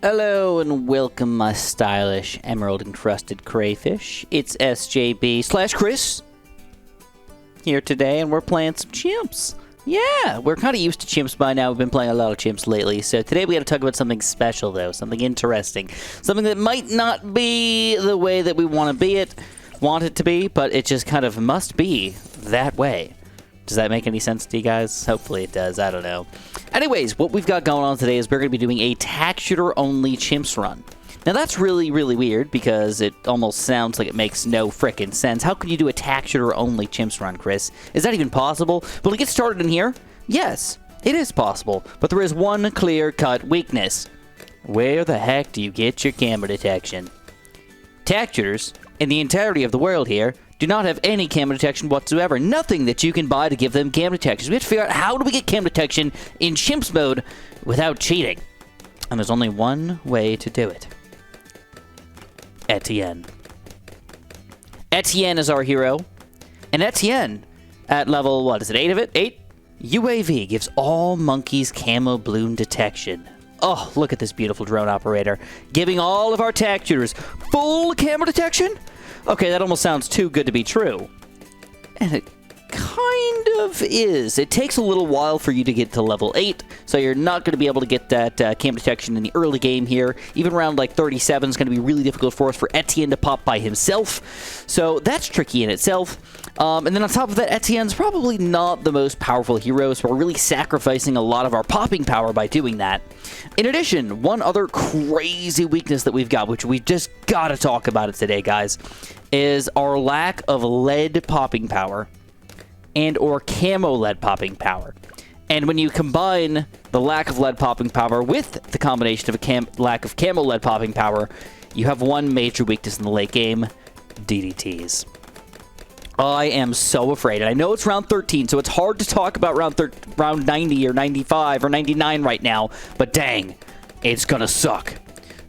Hello and welcome, my stylish emerald-encrusted crayfish. It's SJB/Chris here today, and we're playing some chimps. Yeah, we're kind of used to chimps by now. We've been playing a lot of chimps lately. So today we got to talk about something special, though, something interesting, something that might not be the way that we want it to be, but it just kind of must be that way. Does that make any sense to you guys? Hopefully it does. I don't know. Anyways, what we've got going on today is we're going to be doing a tack shooter only chimps run. Now that's really, really weird because it almost sounds like it makes no frickin' sense. How can you do a tack shooter only chimps run, Chris? Is that even possible? Will it get started in here? Yes, it is possible, but there is one clear-cut weakness. Where the heck do you get your camera detection? Tack shooters in the entirety of the world here do not have any camera detection whatsoever. Nothing that you can buy to give them camera detection. So we have to figure out how do we get camera detection in chimps mode without cheating. And there's only one way to do it. Etienne. Etienne is our hero. And Etienne, at level, what is it, 8 of it? 8? UAV gives all monkeys camo balloon detection. Oh, look at this beautiful drone operator. Giving all of our tack shooters full camera detection? Okay, that almost sounds too good to be true. And it kind of is. It takes a little while for you to get to level 8, so you're not going to be able to get that cam detection in the early game here. Even around like 37 is going to be really difficult for us for Etienne to pop by himself. So that's tricky in itself. And then on top of that, Etienne's probably not the most powerful hero, so we're really sacrificing a lot of our popping power by doing that. In addition, one other crazy weakness that we've got, which we just got to talk about it today, guys, is our lack of lead popping power and or camo lead popping power. And when you combine the lack of lead popping power with the combination of a lack of camo lead popping power, you have one major weakness in the late game: DDTs. I am so afraid. And I know it's round 13, so it's hard to talk about round 90 or 95 or 99 right now, but dang, it's gonna suck.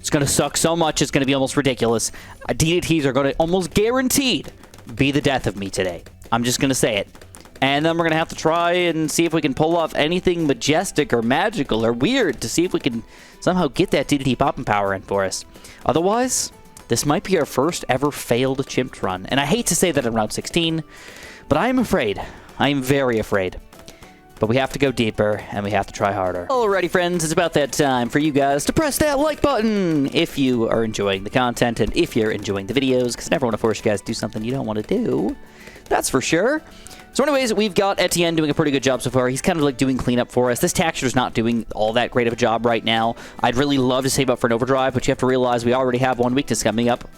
It's gonna suck so much, it's gonna be almost ridiculous. DDTs are gonna almost guaranteed be the death of me today. I'm just gonna say it. And then we're gonna have to try and see if we can pull off anything majestic or magical or weird to see if we can somehow get that DDT popping power in for us. Otherwise, this might be our first ever failed chimp run. And I hate to say that in round 16, but I am afraid. I am very afraid. But we have to go deeper, and we have to try harder. Alrighty, friends, it's about that time for you guys to press that like button if you are enjoying the content and if you're enjoying the videos, because I never want to force you guys to do something you don't want to do. That's for sure. So anyways, we've got Etienne doing a pretty good job so far. He's kind of like doing cleanup for us. This tack shooter's not doing all that great of a job right now. I'd really love to save up for an overdrive, but you have to realize we already have one weakness coming up.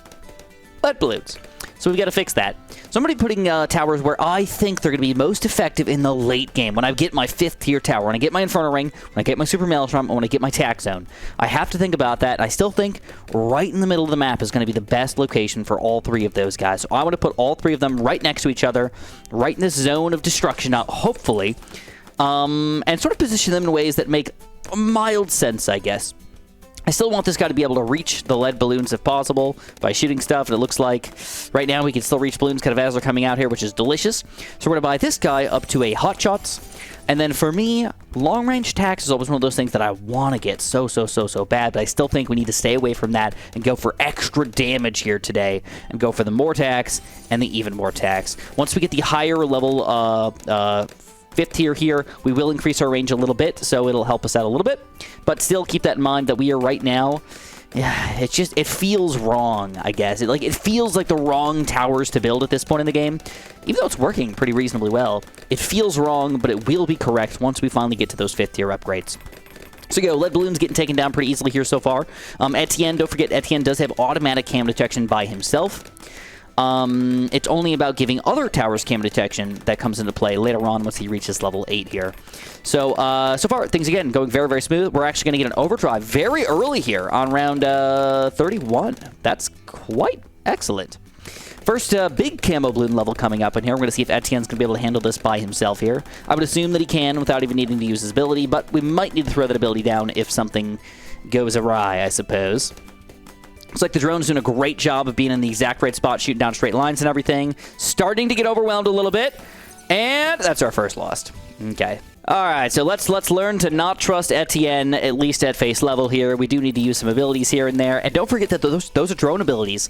Lead balloons. So we've got to fix that. So I'm going to be putting towers where I think they're going to be most effective in the late game. When I get my 5th tier tower, when I get my Inferno ring, when I get my Super Maelstrom, and when I get my tack zone. I have to think about that. I still think right in the middle of the map is going to be the best location for all 3 of those guys. So I want to put all 3 of them right next to each other, right in this zone of destruction, hopefully, and sort of position them in ways that make mild sense, I guess. I still want this guy to be able to reach the lead balloons if possible by shooting stuff, and it looks like right now we can still reach balloons kind of as they're coming out here, which is delicious. So we're going to buy this guy up to a hot shots, and then for me, long-range attacks is always one of those things that I want to get so bad, but I still think we need to stay away from that and go for extra damage here today, and go for the more attacks and the even more attacks. Once we get the higher level 5th tier here, we will increase our range a little bit, so it'll help us out a little bit. But still keep that in mind that we are right now, it feels wrong, I guess. It feels like the wrong towers to build at this point in the game. Even though it's working pretty reasonably well, it feels wrong, but it will be correct once we finally get to those 5th tier upgrades. So go, lead balloons getting taken down pretty easily here so far. Etienne, don't forget, Etienne does have automatic cam detection by himself. It's only about giving other towers cam detection that comes into play later on once he reaches level 8 here. So, so far, things again going very, very smooth. We're actually going to get an overdrive very early here on round 31. That's quite excellent. First big camo balloon level coming up in here. We're going to see if Etienne's going to be able to handle this by himself here. I would assume that he can without even needing to use his ability, but we might need to throw that ability down if something goes awry, I suppose. Looks like the drone's doing a great job of being in the exact right spot, shooting down straight lines and everything. Starting to get overwhelmed a little bit. And that's our first loss. Okay. All right, so let's learn to not trust Etienne, at least at face level here. We do need to use some abilities here and there. And don't forget that those are drone abilities.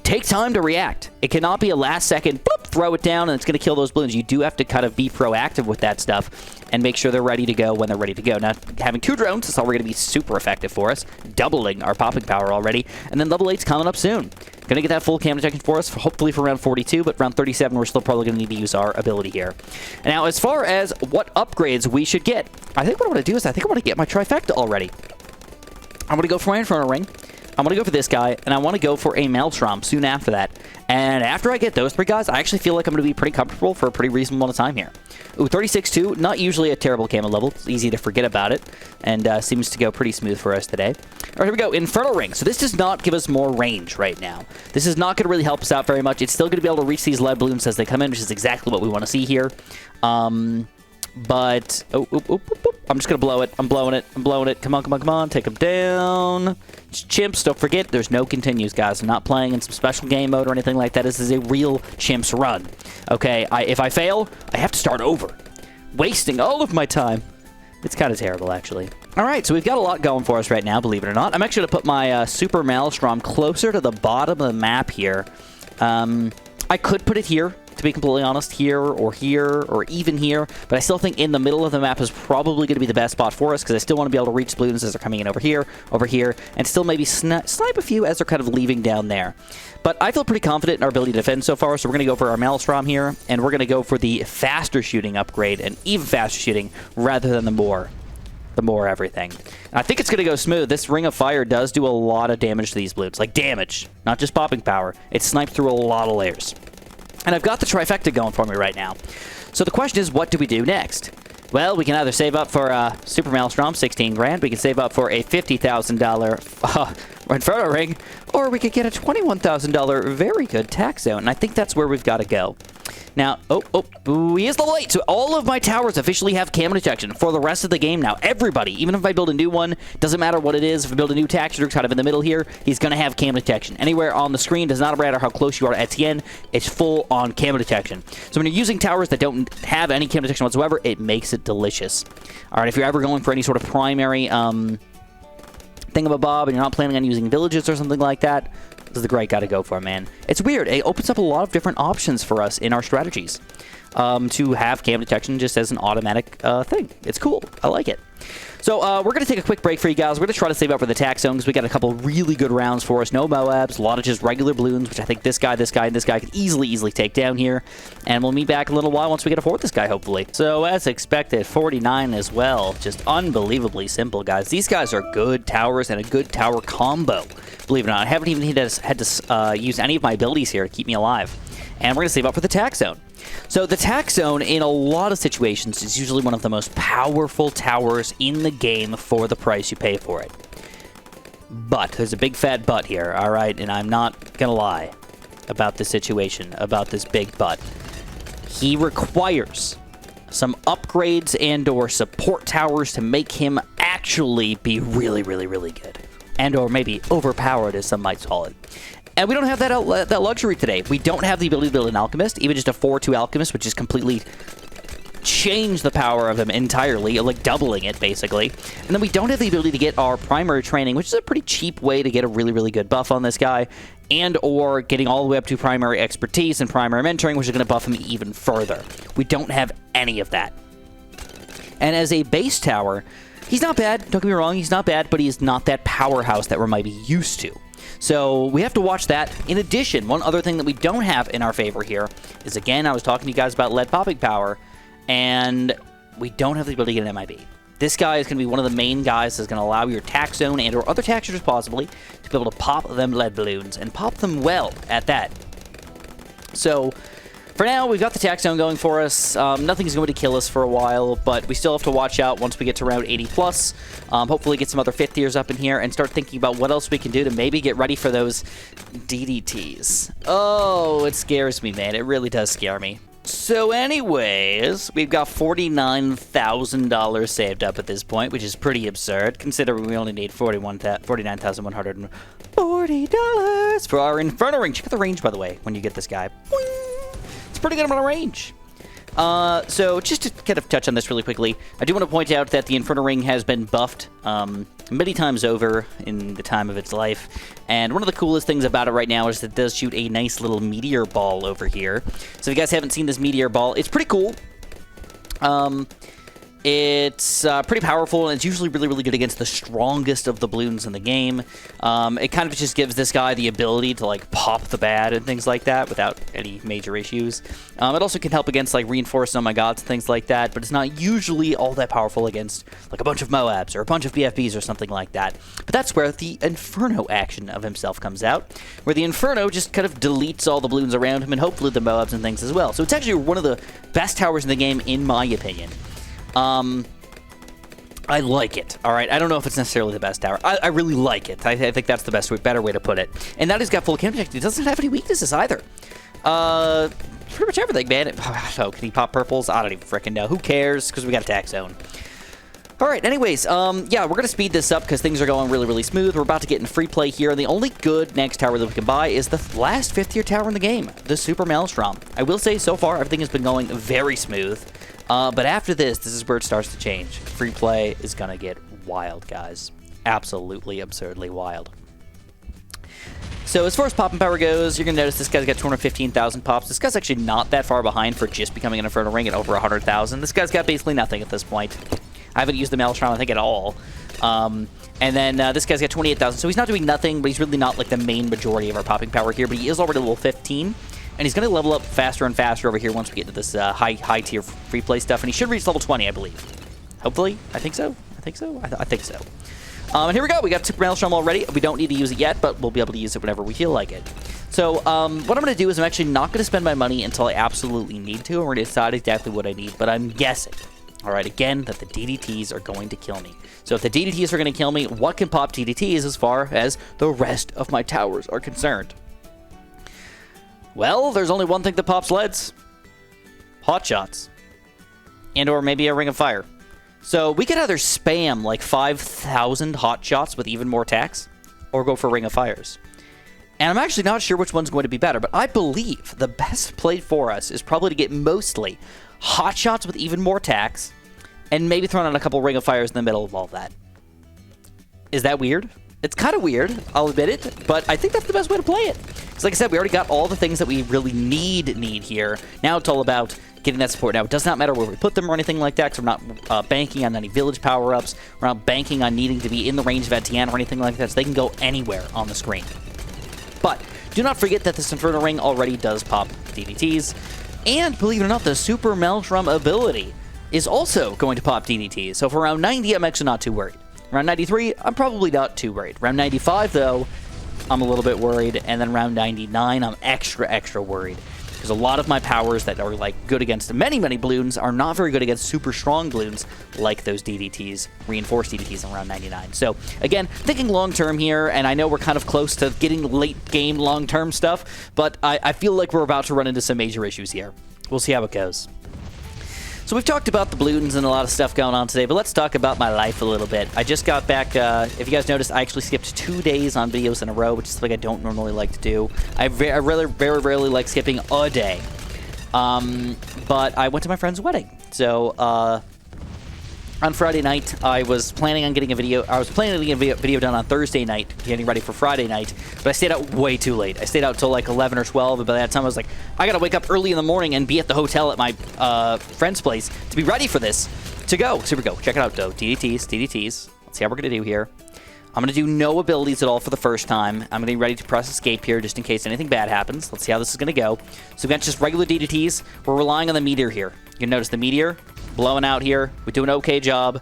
Take time to react. It cannot be a last second, boop, throw it down, and it's going to kill those balloons. You do have to kind of be proactive with that stuff and make sure they're ready to go when they're ready to go. Now, having 2 drones is already going to be super effective for us, doubling our popping power already. And then level 8's coming up soon. Going to get that full cam detection for us, hopefully for round 42, but round 37, we're still probably going to need to use our ability here. And now, as far as what upgrades we should get, I think what I want to do is I want to get my trifecta already. I'm going to go for my Inferno ring. I'm going to go for this guy, and I want to go for a Maelstrom soon after that. And after I get those 3 guys, I actually feel like I'm going to be pretty comfortable for a pretty reasonable amount of time here. Ooh, 36-2, not usually a terrible camo level. It's easy to forget about it, and seems to go pretty smooth for us today. All right, here we go. Inferno ring. So this does not give us more range right now. This is not going to really help us out very much. It's still going to be able to reach these lead balloons as they come in, which is exactly what we want to see here. But, I'm just going to blow it. I'm blowing it. Come on. Take them down. It's Chimps. Don't forget, there's no continues, guys. I'm not playing in some special game mode or anything like that. This is a real Chimps run. Okay, if I fail, I have to start over. Wasting all of my time. It's kind of terrible, actually. All right, so we've got a lot going for us right now, believe it or not. I'm actually going to put my Super Maelstrom closer to the bottom of the map here. I could put it here, to be completely honest, here, or even here, but I still think in the middle of the map is probably going to be the best spot for us, because I still want to be able to reach balloons as they're coming in over here, and still maybe snipe a few as they're kind of leaving down there. But I feel pretty confident in our ability to defend so far, so we're going to go for our Maelstrom here, and we're going to go for the faster shooting upgrade, and even faster shooting, rather than the more everything. And I think it's going to go smooth. This Ring of Fire does do a lot of damage to these balloons. Like, damage, not just popping power. It sniped through a lot of layers. And I've got the trifecta going for me right now. So the question is, what do we do next? Well, we can either save up for a Super Maelstrom, 16 grand. We can save up for a $50,000 Inferno ring, or we could get a $21,000 very good Tack zone. And I think that's where we've got to go. Now, he is level 8, so all of my towers officially have camo detection for the rest of the game now. Everybody, even if I build a new one, doesn't matter what it is. If I build a new Tack shooter kind of in the middle here, he's going to have camo detection. Anywhere on the screen, does not matter how close you are to Etienne, it's full on camo detection. So when you're using towers that don't have any camo detection whatsoever, it makes it delicious. All right, if you're ever going for any sort of primary thingamabob and you're not planning on using villages or something like that, this is the great guy to go for, man. It's weird. It opens up a lot of different options for us in our strategies to have cam detection just as an automatic thing. It's cool. I like it. So we're going to take a quick break for you guys. We're going to try to save up for the Tack zone because we got a couple really good rounds for us. No Moabs, a lot of just regular balloons, which I think this guy, and this guy could easily take down here. And we'll meet back in a little while once we get a 4th this guy, hopefully. So as expected, 49 as well. Just unbelievably simple, guys. These guys are good towers and a good tower combo. Believe it or not, I haven't even had to use any of my abilities here to keep me alive. And we're going to save up for the Tack zone. So the Tack zone, in a lot of situations, is usually one of the most powerful towers in the game for the price you pay for it. But, there's a big fat but here, alright? And I'm not going to lie about this situation, about this big but. He requires some upgrades and or support towers to make him actually be really good. And or maybe overpowered, as some might call it. And we don't have that luxury today. We don't have the ability to build an Alchemist, even just a 4-2 Alchemist, which is completely changed the power of him entirely, like doubling it, basically. And then we don't have the ability to get our primary training, which is a pretty cheap way to get a really good buff on this guy, and or getting all the way up to primary expertise and primary mentoring, which is going to buff him even further. We don't have any of that. And as a base tower, he's not bad, don't get me wrong, he's not bad, but he's not that powerhouse that we might be used to. So we have to watch that. In addition, one other thing that we don't have in our favor here is, again, I was talking to you guys about lead popping power, and we don't have the ability to get an MIB. This guy is going to be one of the main guys that's going to allow your Tack zone and or other Tack shooters possibly to be able to pop them lead balloons, and pop them well at that. So for now, we've got the Tack zone going for us. Nothing's going to kill us for a while, but we still have to watch out once we get to round 80+. Hopefully get some other 5th tiers up in here and start thinking about what else we can do to maybe get ready for those DDTs. Oh, it scares me, man. It really does scare me. So anyways, we've got $49,000 saved up at this point, which is pretty absurd, considering we only need $49,140 for our Inferno ring. Check out the range, by the way, when you get this guy. Boing! It's pretty good amount of range. So just to kind of touch on this really quickly, I do want to point out that the Inferno Ring has been buffed many times over in the time of its life, and one of the coolest things about it right now is that it does shoot a nice little meteor ball over here. So if you guys haven't seen this meteor ball, it's pretty cool. It's pretty powerful, and it's usually really, really good against the strongest of the Bloons in the game. It kind of just gives this guy the ability to, like, pop the bad and things like that without any major issues. It also can help against, like, reinforced Oh My Gods and things like that, but it's not usually all that powerful against, like, a bunch of Moabs or a bunch of BFBs or something like that. But that's where the Inferno action of himself comes out, where the Inferno just kind of deletes all the Bloons around him and hopefully the Moabs and things as well. So it's actually one of the best towers in the game, in my opinion. I like it, all right? I don't know if it's necessarily the best tower. I really like it. I think that's the better way to put it. And that has got full camp protection. It doesn't have any weaknesses either. Pretty much everything, man. Oh, can he pop purples? I don't even freaking know. Who cares? Because we got attack zone. All right, anyways, yeah, we're going to speed this up because things are going really, really smooth. We're about to get in free play here, and the only good next tower that we can buy is the last 5th-tier tower in the game, the Super Maelstrom. I will say, so far, everything has been going very smooth. But after this is where it starts to change. Free play is going to get wild, guys. Absolutely, absurdly wild. So as far as popping power goes, you're going to notice this guy's got 215,000 pops. This guy's actually not that far behind for just becoming an Inferno Ring at over 100,000. This guy's got basically nothing at this point. I haven't used the Maelstrom, I think, at all. And then this guy's got 28,000. So he's not doing nothing, but he's really not like the main majority of our popping power here. But he is already level 15. And he's going to level up faster and faster over here once we get to this high tier free play stuff. And he should reach level 20, I believe. Hopefully. I think so. I think so. I think so. And here we go. We got Super Maelstrom already. We don't need to use it yet, but we'll be able to use it whenever we feel like it. So what I'm going to do is I'm actually not going to spend my money until I absolutely need to. And we're going to decide exactly what I need. But I'm guessing, all right, again, that the DDTs are going to kill me. So if the DDTs are going to kill me, what can pop DDTs as far as the rest of my towers are concerned? Well, there's only one thing that pops leads. Hot shots. And or maybe a Ring of Fire. So we could either spam like 5,000 hot shots with even more attacks, or go for Ring of Fires. And I'm actually not sure which one's going to be better, but I believe the best play for us is probably to get mostly hot shots with even more attacks, and maybe throwing on a couple Ring of Fires in the middle of all that. Is that weird? It's kind of weird, I'll admit it, but I think that's the best way to play it. Because like I said, we already got all the things that we really need here. Now it's all about getting that support. Now, it does not matter where we put them or anything like that, because we're not banking on any village power-ups. We're not banking on needing to be in the range of Etienne or anything like that, so they can go anywhere on the screen. But do not forget that this Inferno Ring already does pop DDTs. And believe it or not, the Super Maelstrom ability is also going to pop DDTs. So for round 90, I'm actually not too worried. Round 93, I'm probably not too worried. Round 95, though, I'm a little bit worried. And then round 99, I'm extra worried. Because a lot of my powers that are like good against many Bloons are not very good against super strong Bloons like those DDTs, reinforced DDTs in round 99. So again, thinking long-term here, and I know we're kind of close to getting late-game long-term stuff, but I feel like we're about to run into some major issues here. We'll see how it goes. So we've talked about the Bloons and a lot of stuff going on today, but let's talk about my life a little bit. I just got back, if you guys noticed, I actually skipped 2 days on videos in a row, which is something I don't normally like to do. I very rarely like skipping a day. But I went to my friend's wedding. So, on Friday night, I was planning on getting a video. I was planning on getting a video done on Thursday night, getting ready for Friday night, but I stayed out way too late. I stayed out till like 11 or 12, and by that time I was like, I gotta wake up early in the morning and be at the hotel at my friend's place to be ready for this, to go. So here we go. Check it out, though. DDTs. Let's see how we're gonna do here. I'm gonna do no abilities at all for the first time. I'm gonna be ready to press escape here just in case anything bad happens. Let's see how this is gonna go. So we got just regular DDTs. We're relying on the meteor here. You can notice the meteor blowing out here. We do an okay job.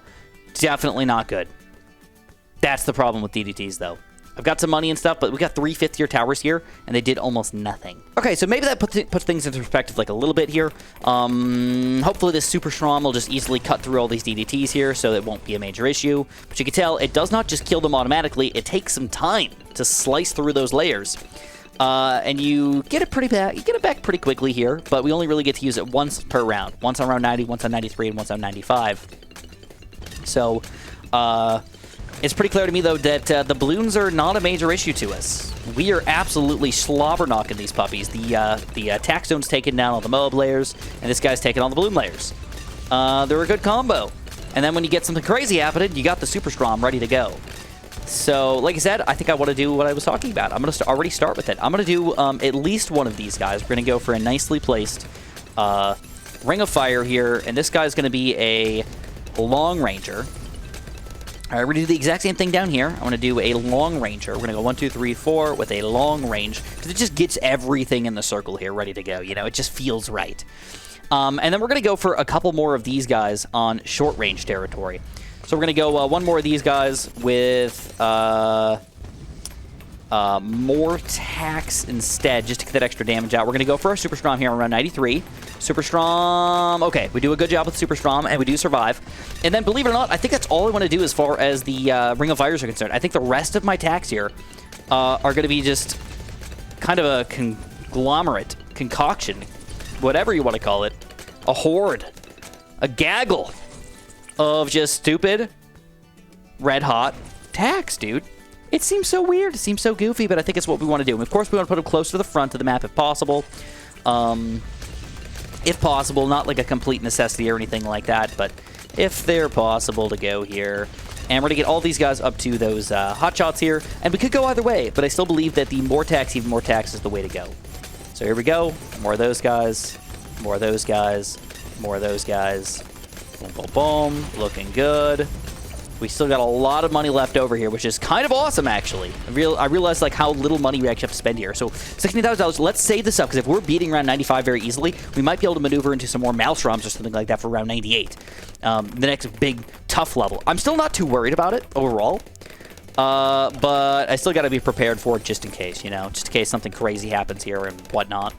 Definitely not good. That's the problem with DDTs, though. I've got some money and stuff, but we got 3 5th-tier towers here, and they did almost nothing. Okay, so maybe that puts things into perspective like a little bit here. Hopefully this Super Strom will just easily cut through all these DDTs here, so it won't be a major issue. But you can tell it does not just kill them automatically. It takes some time to slice through those layers. And you get it back pretty quickly here, but we only really get to use it once per round. Once on round 90, once on 93, and once on 95. So, It's pretty clear to me, though, that the balloons are not a major issue to us. We are absolutely slobber-knocking these puppies. The Tack zone's taking down all the Moab layers, and this guy's taking all the balloon layers. They're a good combo. And then when you get something crazy happening, you got the Super Strom ready to go. So, like I said, I think I want to do what I was talking about. I'm going to already start with it. I'm going to do at least one of these guys. We're going to go for a nicely placed Ring of Fire here, and this guy's going to be a Long Ranger. All right, we're going to do the exact same thing down here. I'm going to do a Long Ranger. We're going to go 1, 2, 3, 4 with a long range, because it just gets everything in the circle here ready to go. You know, it just feels right. And then we're going to go for a couple more of these guys on short range territory. So we're going to go one more of these guys with more Tacks instead, just to get that extra damage out. We're going to go for our Super Strom here around 93. Super Strom, okay, we do a good job with Super Strom, and we do survive. And then, believe it or not, I think that's all I want to do as far as the Ring of Fires are concerned. I think the rest of my Tacks here are going to be just kind of a conglomerate, concoction, whatever you want to call it, a horde, a gaggle of just stupid, red-hot Tacks, dude. It seems so weird. It seems so goofy, but I think it's what we want to do. And of course, we want to put them close to the front of the map if possible. If possible, not like a complete necessity or anything like that, but if they're possible to go here. And we're going to get all these guys up to those hot shots here. And we could go either way, but I still believe that the more Tacks, even more Tacks is the way to go. So here we go. More of those guys. More of those guys. More of those guys. Boom, boom, boom. Looking good. We still got a lot of money left over here, which is kind of awesome, actually. I realized like how little money we actually have to spend here. So $16,000, let's save this up, because if we're beating around 95 very easily, we might be able to maneuver into some more Maelstroms or something like that for around 98. The next big, tough level. I'm still not too worried about it overall, but I still got to be prepared for it just in case, you know, just in case something crazy happens here and whatnot.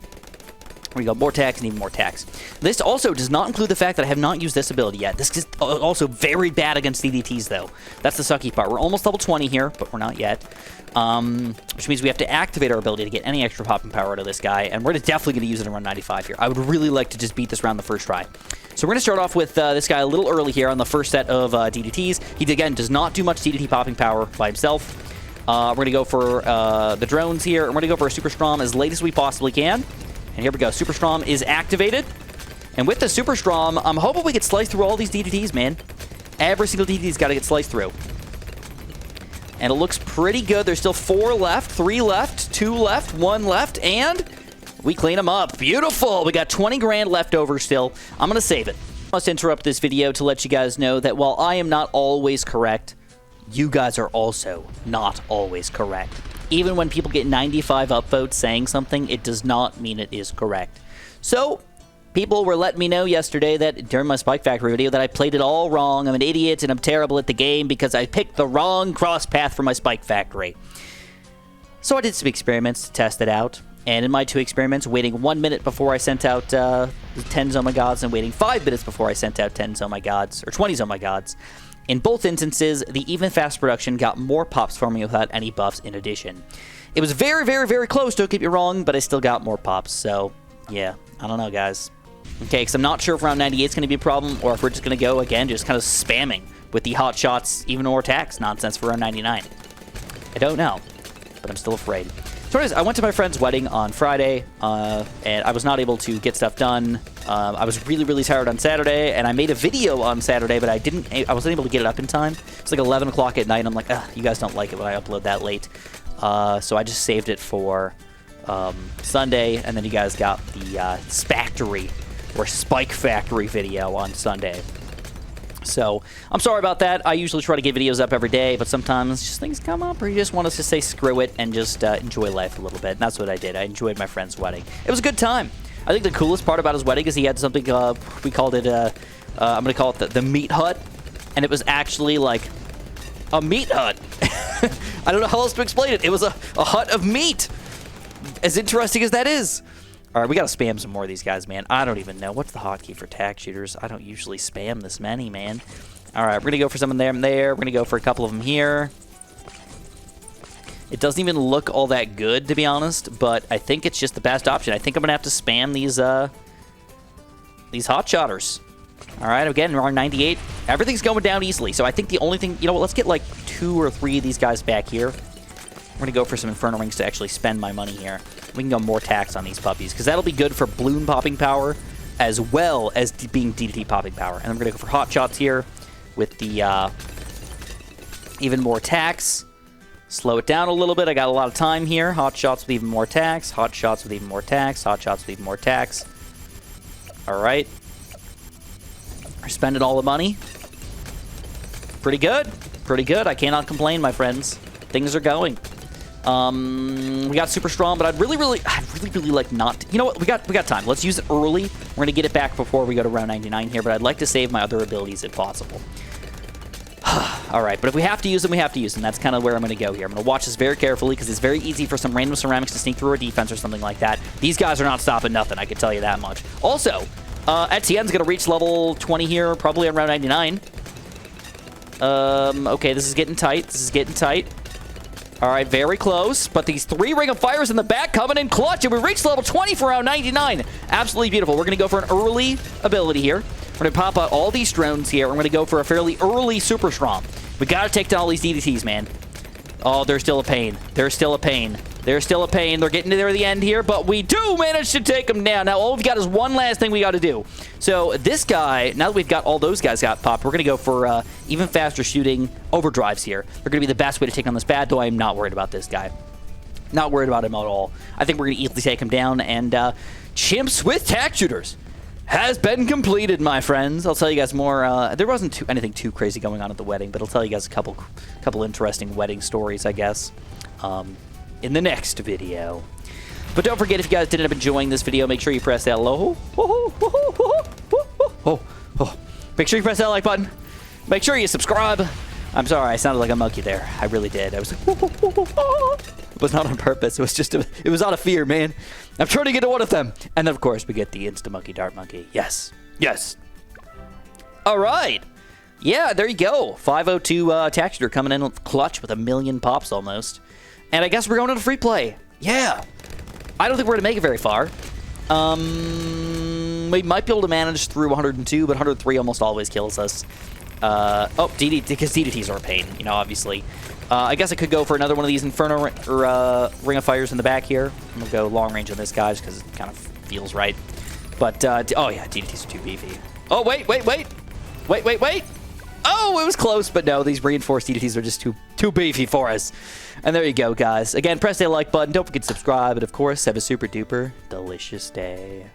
We go more Tacks and even more Tacks. This also does not include the fact that I have not used this ability yet. This is also very bad against DDTs, though. That's the sucky part. We're almost level 20 here, but we're not yet. Which means we have to activate our ability to get any extra popping power out of this guy, and we're definitely going to use it around 95 here. I would really like to just beat this round the first try. So we're going to start off with this guy a little early here on the first set of DDTs. He, again, does not do much DDT popping power by himself. We're going to go for the drones here, and we're going to go for a Super Strom as late as we possibly can. And here we go. Super Strom is activated. And with the Super Strom, I'm hoping we can slice through all these DDTs, man. Every single DDT's got to get sliced through. And it looks pretty good. There's still 4 left, 3 left, 2 left, 1 left, and we clean them up. Beautiful. We got 20 grand left over still. I'm going to save it. I must interrupt this video to let you guys know that while I am not always correct, you guys are also not always correct. Even when people get 95 upvotes saying something, it does not mean it is correct. So, people were letting me know yesterday that during my Spike Factory video that I played it all wrong. I'm an idiot and I'm terrible at the game because I picked the wrong cross path for my Spike Factory. So I did some experiments to test it out. And in my 2 experiments, waiting 1 minute before I sent out 10 Zoma Gods and waiting 5 minutes before I sent out 10 Zoma Gods, or 20 Zoma Gods, in both instances, the even fast production got more pops for me without any buffs in addition. It was very, very, very close, don't get me wrong, but I still got more pops, so yeah, I don't know, guys. Okay, because I'm not sure if round 98 is going to be a problem, or if we're just going to go, again, just kind of spamming with the hot shots, even more Tacks nonsense for round 99. I don't know, but I'm still afraid. So anyways, I went to my friend's wedding on Friday, and I was not able to get stuff done. I was really, really tired on Saturday, and I made a video on Saturday, but I wasn't able to get it up in time. It's like 11 o'clock at night, and I'm like, you guys don't like it when I upload that late. So I just saved it for Sunday, and then you guys got the Spactory, or Spike Factory video on Sunday. So, I'm sorry about that. I usually try to get videos up every day, but sometimes just things come up, or you just want us to say screw it and just enjoy life a little bit. And that's what I did. I enjoyed my friend's wedding. It was a good time. I think the coolest part about his wedding is he had something, we called it, I'm going to call it the meat hut. And it was actually like a meat hut. I don't know how else to explain it. It was a hut of meat. As interesting as that is. All right, we got to spam some more of these guys, man. I don't even know. What's the hotkey for Tack shooters? I don't usually spam this many, man. All right, we're going to go for some of them there. We're going to go for a couple of them here. It doesn't even look all that good, to be honest, but I think it's just the best option. I think I'm going to have to spam these hotshotters. All right, again, we're on 98. Everything's going down easily. So I think the only thing, you know what, let's get like 2 or 3 of these guys back here. I'm going to go for some Inferno Rings to actually spend my money here. We can go more tax on these puppies, because that'll be good for Bloon popping power, as well as being DDT popping power. And I'm going to go for Hot Shots here with the even more tax. Slow it down a little bit. I got a lot of time here. Hot Shots with even more tax. Hot Shots with even more tax. Hot Shots with even more tax. All right. We're spending all the money. Pretty good. Pretty good. I cannot complain, my friends. Things are going. We got super strong, but I'd really like not to, you know what? We got time. Let's use it early. We're going to get it back before we go to round 99 here, but I'd like to save my other abilities if possible. All right, but if we have to use them, we have to use them. That's kind of where I'm going to go here. I'm going to watch this very carefully because it's very easy for some random ceramics to sneak through our defense or something like that. These guys are not stopping nothing, I can tell you that much. Also, Etienne's going to reach level 20 here, probably around 99. Okay, this is getting tight. This is getting tight. All right, very close. But these 3 Ring of Fires in the back coming in clutch, and we reached level 20 for around 99. Absolutely beautiful. We're going to go for an early ability here. We're going to pop out all these drones here. We're going to go for a fairly early Super Strong. We got to take down all these DDTs, man. Oh, they're still a pain. They're still a pain. They're still a pain. They're getting to the end here, but we do manage to take them down. Now, all we've got is one last thing we got to do. So this guy, now that we've got all those guys got popped, we're going to go for even faster shooting overdrives here. They're going to be the best way to take on this bad, though I am not worried about this guy. Not worried about him at all. I think we're going to easily take him down, and Chimps with Tack Shooters has been completed, my friends. I'll tell you guys more. There wasn't anything too crazy going on at the wedding, but I'll tell you guys a couple interesting wedding stories, I guess, in the next video. But don't forget, if you guys did end up enjoying this video, make sure you press that make sure you press that like button. Make sure you subscribe. I'm sorry, I sounded like a monkey there. I really did. I was like, it was not on purpose. It was just it was out of fear, man. I'm trying to get to one of them. And then, of course, we get the Insta Monkey Dart Monkey. Yes. Yes. All right. Yeah, there you go. 502 Tack Shooter coming in clutch with 1 million pops almost. And I guess we're going into free play. Yeah. I don't think we're going to make it very far. We might be able to manage through 102, but 103 almost always kills us. Oh, because DDTs are a pain, you know, obviously. I guess I could go for another one of these Inferno Ring of Fires in the back here. I'm going to go long range on this guy just because it kind of feels right. But, oh yeah, DDTs are too beefy. Oh, wait. Oh, it was close, but no, these reinforced DDTs are just too beefy for us. And there you go, guys. Again, press that like button. Don't forget to subscribe. And, of course, have a super duper delicious day.